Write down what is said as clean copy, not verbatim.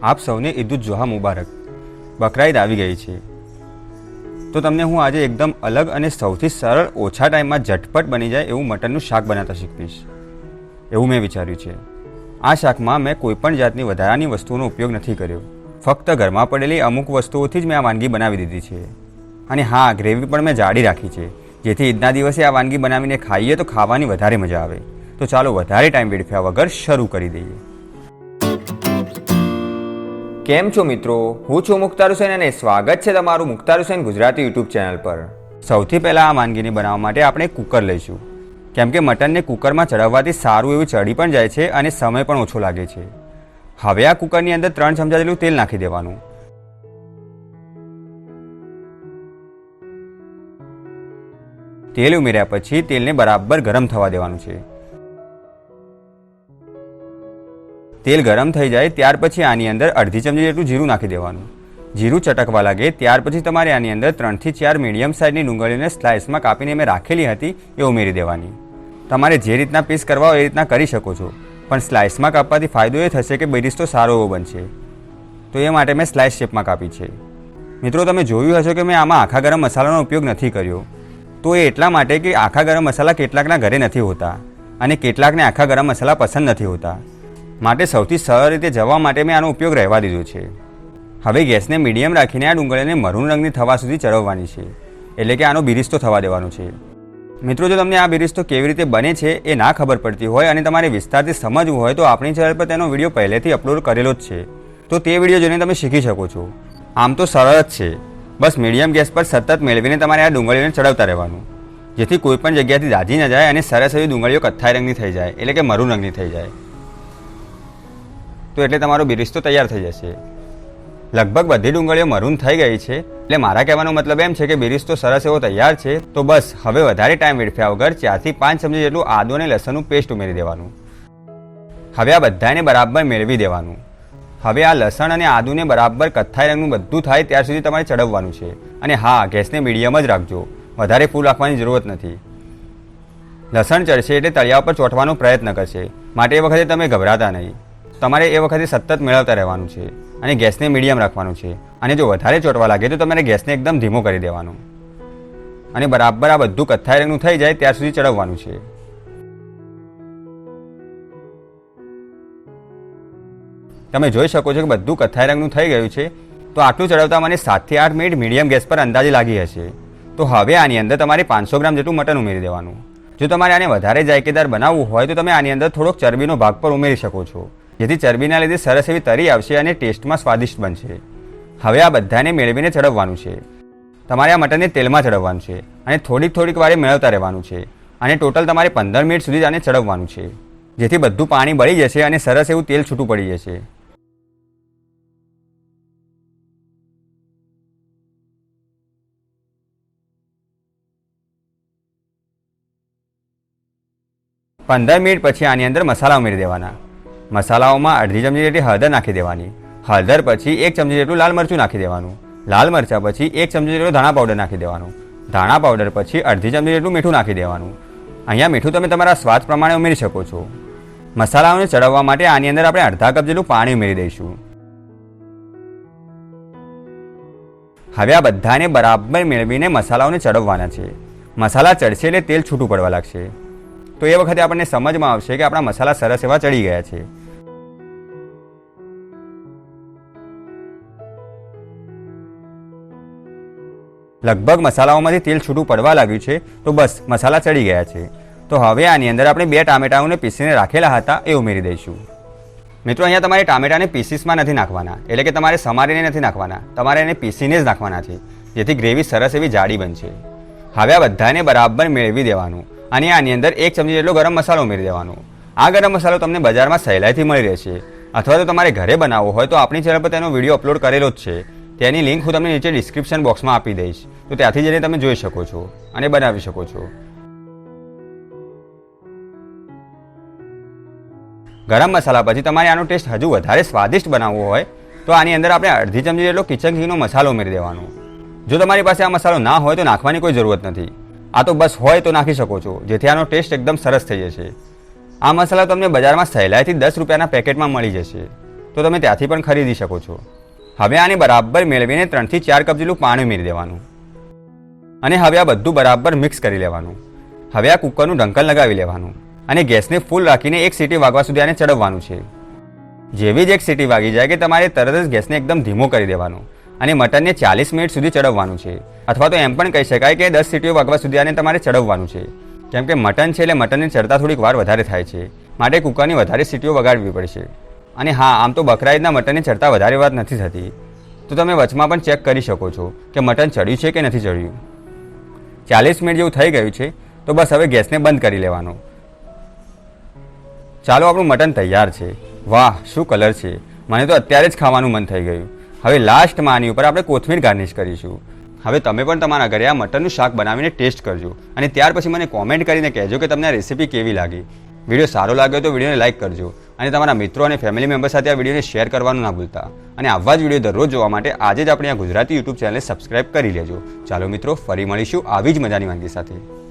આપ સૌને ઈદ ઉલ ઝુહા મુબારક. બકરા ઈદ આવી ગઈ છે, તો તમને હું આજે એકદમ અલગ અને સૌથી સરળ ઓછા ટાઈમમાં ઝટપટ બની જાય એવું મટનનું શાક બનાવતા શીખવીશ. એવું મેં વિચાર્યું છે. આ શાકમાં મેં કોઈપણ જાતની વધારાની વસ્તુઓનો ઉપયોગ નથી કર્યો. ફક્ત ઘરમાં પડેલી અમુક વસ્તુઓથી જ મેં આ વાનગી બનાવી દીધી છે. અને હા, ગ્રેવી પણ મેં જાડી રાખી છે, જેથી ઈદના દિવસે આ વાનગી બનાવીને ખાઈએ તો ખાવાની વધારે મજા આવે. તો ચાલો વધારે ટાઈમ વેડફ્યા વગર શરૂ કરી દઈએ. કેમ છો મિત્રો? હું છું મુખ્તાર હુસૈન અને સ્વાગત છે તમારું મુખ્તાર હુસૈન ગુજરાતી યુટ્યુબ ચેનલ પર. સૌથી પહેલાં આ વાનગીને બનાવવા માટે આપણે કુકર લઈશું, કેમ કે મટનને કુકરમાં ચડાવવાથી સારું એવું ચડી પણ જાય છે અને સમય પણ ઓછો લાગે છે. હવે આ કુકરની અંદર 3 ચમચા જેટલું તેલ નાખી દેવાનું. તેલ ઉમેર્યા પછી તેલને બરાબર ગરમ થવા દેવાનું છે. તેલ ગરમ થઈ જાય ત્યાર પછી આની અંદર અડધી ચમચી જેટલું જીરું નાખી દેવાનું. જીરું ચટકવા લાગે ત્યાર પછી તમારે આની અંદર 3 થી 4 મીડિયમ સાઇઝની ડુંગળીને સ્લાઇસમાં કાપીને મેં રાખેલી હતી એ ઉમેરી દેવાની. તમારે જે રીતના પીસ કરવા હોય એ રીતના કરી શકો છો, પણ સ્લાઇસમાં કાપવાથી ફાયદો એ થશે કે બિરિસ્તો સારો એવો બનશે. તો એ માટે મેં સ્લાઇસ શેપમાં કાપી છે. મિત્રો, તમે જોયું હશે કે મેં આમાં આખા ગરમ મસાલાનો ઉપયોગ નથી કર્યો. તો એ એટલા માટે કે આખા ગરમ મસાલા કેટલાકના ઘરે નથી હોતા અને કેટલાકને આખા ગરમ મસાલા પસંદ નથી હોતા. માટે સૌથી સરળ રીતે જવા માટે મેં આનો ઉપયોગ રહેવા દીધો છે. હવે ગેસને મીડિયમ રાખીને આ ડુંગળીને મરૂન રંગની થવા સુધી ચડવવાની છે, એટલે કે આનો બિરિસ્તો થવા દેવાનો છે. મિત્રો, જો તમને આ બિરિસ્તો કેવી રીતે બને છે એ ના ખબર પડતી હોય અને તમારે વિસ્તારથી સમજવું હોય તો આપણી ચેનલ પર તેનો વિડીયો પહેલેથી અપલોડ કરેલો જ છે, તો તે વિડીયો જોઈને તમે શીખી શકો છો. આમ તો સરળ જ છે, બસ મીડિયમ ગેસ પર સતત મેળવીને તમારે આ ડુંગળીઓને ચડાવતા રહેવાનું, જેથી કોઈ પણ જગ્યાથી દાજી ન જાય અને સરસ એવી ડુંગળીઓ કથ્થાઈ રંગની થઈ જાય, એટલે કે મરૂન રંગની થઈ જાય. તો એટલે તમારો બિરિસ્તો તૈયાર થઈ જશે. લગભગ બધી ડુંગળીઓ મરૂન થઈ ગઈ છે, એટલે મારા કહેવાનો મતલબ એમ છે કે બિરિસ્તો સરસ એવો તૈયાર છે. તો બસ હવે વધારે ટાઈમ વેડફ્યા વગર 4 થી 5 ચમચી જેટલું આદુ અને લસણનું પેસ્ટ ઉમેરી દેવાનું. હવે આ બધાને બરાબર મેળવી દેવાનું. હવે આ લસણ અને આદુને બરાબર કથ્થાઈ રંગનું બધું થાય ત્યાર સુધી તમારે ચડવવાનું છે. અને હા, ગેસને મીડિયમ જ રાખજો, વધારે ફૂલ રાખવાની જરૂરત નથી. લસણ ચડશે એટલે તળિયા ઉપર ચોંટવાનો પ્રયત્ન કરશે, માટે એ વખતે તમે ગભરાતા નહીં. તમારે એ વખતે સતત મેળવતા રહેવાનું છે અને ગેસને મીડિયમ રાખવાનું છે. અને જો વધારે ચોંટવા લાગે તો તમારે ગેસને એકદમ ધીમો કરી દેવાનો અને બરાબર આ બધું કથ્થાઈ રંગનું થઈ જાય ત્યાર સુધી ચડવવાનું છે. તમે જોઈ શકો છો કે બધું કથ્થાઈ રંગનું થઈ ગયું છે. તો આટલું ચડવતા મને 7 થી 8 મિનિટ મીડિયમ ગેસ પર અંદાજે લાગી હશે. તો હવે આની અંદર તમારે 500 ગ્રામ જેટલું મટન ઉમેરી દેવાનું. જો તમારે આને વધારે જાયકેદાર બનાવવું હોય તો તમે આની અંદર થોડોક ચરબીનો ભાગ પર ઉમેરી શકો છો, જેથી ચરબીના લીધે સરસ એવી તરી આવશે અને ટેસ્ટમાં સ્વાદિષ્ટ બનશે. હવે આ બધાને મેળવીને ચડવવાનું છે. તમારે આ મટનને તેલમાં ચડવવાનું છે અને થોડીક વારે મેળવતા રહેવાનું છે. અને ટોટલ તમારે 15 મિનિટ સુધી આને ચડવવાનું છે, જેથી બધું પાણી બળી જશે અને સરસ એવું તેલ છૂટું પડી જશે. પંદર મિનિટ પછી આની અંદર મસાલા ઉમેરી દેવાના. મસાલાઓમાં અડધી ચમચી જેટલી હળદર નાખી દેવાની. હળદર પછી 1 ચમચી જેટલું લાલ મરચું નાખી દેવાનું. લાલ મરચાં પછી 1 ચમચી જેટલું ધાણા પાવડર નાખી દેવાનું. ધાણા પાવડર પછી અડધી ચમચી જેટલું મીઠું નાખી દેવાનું. અહીંયા મીઠું તમે તમારા સ્વાદ પ્રમાણે ઉમેરી શકો છો. મસાલાઓને ચડાવવા માટે આની અંદર આપણે અડધા કપ જેટલું પાણી ઉમેરી દઈશું. હવે આ બધાને બરાબર મેળવીને મસાલાઓને ચડવવાના છે. મસાલા ચડશે એટલે તેલ છૂટું પડવા લાગશે. તો એ વખતે આપણને સમજમાં આવશે કે આપણા મસાલા સરસ એવા ચડી ગયા છે. લગભગ મસાલાઓમાંથી તેલ છૂટું પડવા લાગ્યું છે. તો બસ મસાલા ચડી ગયા છે. તો હવે આની અંદર આપણે 2 ટામેટાઓને પીસીને રાખેલા હતા એ ઉમેરી દઈશું. મિત્રો, અહીંયા તમારે ટામેટાને પીસીસમાં નથી નાખવાના, એટલે કે તમારે સમારીને નથી નાખવાના, તમારે એને પીસીને જ નાખવાના છે, જેથી ગ્રેવી સરસ એવી જાડી બનશે. હવે આ બધાને બરાબર મેળવી દેવાનું અને આની અંદર 1 ચમચી જેટલો ગરમ મસાલો ઉમેરી દેવાનો. આ ગરમ મસાલો તમને બજારમાં સહેલાઈથી મળી રહેશે, અથવા તો તમારે ઘરે બનાવવો હોય તો આપણી ચેનલ પર તેનો વિડીયો અપલોડ કરેલો જ છે. તેની લિંક હું તમને નીચે ડિસ્ક્રિપ્શન બોક્સમાં આપી દઈશ, તો ત્યાંથી જઈને તમે જોઈ શકો છો અને બનાવી શકો છો. ગરમ મસાલા પછી તમારે આનો ટેસ્ટ હજુ વધારે સ્વાદિષ્ટ બનાવવો હોય તો આની અંદર આપણે અડધી ચમચી જેટલો કિચન કિંગનો મસાલો ઉમેરી દેવાનો. જો તમારી પાસે આ મસાલો ના હોય તો નાખવાની કોઈ જરૂરત નથી. આ તો બસ હોય તો નાખી શકો છો, જેથી આનો ટેસ્ટ એકદમ સરસ થઈ જશે. આ મસાલા તમને બજારમાં સહેલાઈથી 10 રૂપિયાના પેકેટમાં મળી જશે. તો તમે ત્યાંથી પણ ખરીદી શકો છો. હવે આને બરાબર મેળવીને 3 થી 4 કપ જેટલું પાણી ઉમેરી દેવાનું અને હવે આ બધું બરાબર મિક્સ કરી લેવાનું. હવે આ કુકરનું ઢંકણ લગાવી લેવાનું અને ગેસને ફૂલ રાખીને 1 સીટી વાગવા સુધી આને ચડવવાનું છે. જેવી જ 1 સીટી વાગી જાય કે તમારે તરત જ ગેસને એકદમ ધીમો કરી દેવાનો અને મટનને 40 મિનિટ સુધી ચડવવાનું છે, અથવા તો એમ પણ કહી શકાય કે 10 સીટીઓ વાગવા સુધી આને તમારે ચડવવાનું છે. કેમ કે મટન છે એટલે મટનને ચડતા થોડીક વાર વધારે થાય છે, માટે કુકરની વધારે સીટીઓ વગાડવી પડશે. અને હા, આમ તો બકરા ઈદના મટનને ચડતા વધારે વાર નથી થતી, તો તમે વચમાં પણ ચેક કરી શકો છો કે મટન ચડ્યું છે કે નથી ચડ્યું. 40 મિનિટ જેવું થઈ ગયું છે, તો બસ હવે ગેસને બંધ કરી લેવાનો. ચાલો, આપણું મટન તૈયાર છે. વાહ, શું કલર છે! મને તો અત્યારે જ ખાવાનું મન થઈ ગયું. હવે લાસ્ટમાં આની ઉપર આપણે કોથમીર ગાર્નિશ કરીશું. હવે તમે પણ તમારા ઘરે આ મટનનું શાક બનાવીને ટેસ્ટ કરજો અને ત્યાર પછી મને કોમેન્ટ કરીને કહેજો કે તમને આ રેસીપી કેવી લાગી. વિડીયો સારો લાગ્યો તો વિડીયોને લાઇક કરજો અને તમારા મિત્રો અને ફેમિલી મેમ્બર સાથે આ વિડીયોને શેર કરવાનું ના ભૂલતા. અને આવા જ વિડીયો દરરોજ જોવા માટે આજે જ આપણી આ ગુજરાતી યુટ્યુબ ચેનલને સબસ્ક્રાઇબ કરી લેજો. ચાલો મિત્રો, ફરી મળીશું આવી જ મજાની વાનગી સાથે.